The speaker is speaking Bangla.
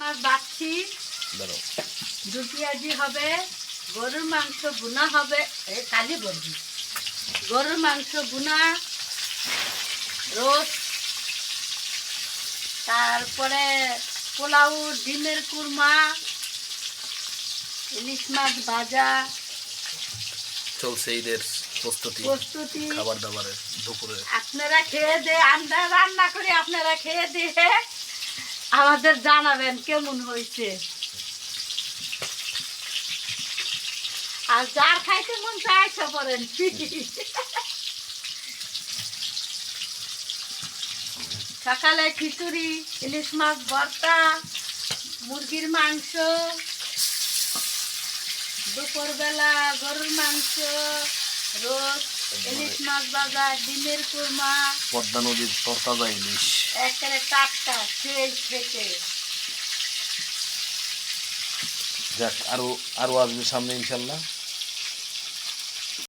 মাছ বাচ্ছি দাঁড়াও, 2 কেজি হবে। গরুর মাংস ভুনা হবে, কালি বলবি গরুর মাংস ভুনা রোস্ট, তারপরে পোলাও, ডিমের কুরমা, ইলিশ মাছ ভাজা চলছে ঈদের প্রস্তুতি খাবার দাবারের দুপুরে। আপনারা খেয়ে দিয়ে, আমরা রান্না করে আপনারা খেয়ে দিয়ে আমাদের জানাবেন কেমন হয়েছে। আর যার খাইতে মন চাইছে পড়েন সকালে খিচুড়ি, ইলিশ মাছ ভর্তা, মুরগির মাংস, দুপুরবেলা গরুর মাংস রোস্ট, ইলিশ মাছ ভাজা, ডিমের কুরমা, পদ্মা নদীর তরতাজা ইলিশ একেবারে টাটকা ফ্রেশ থেকে। যাক, আরো আসবে সামনে ইনশাল্লাহ।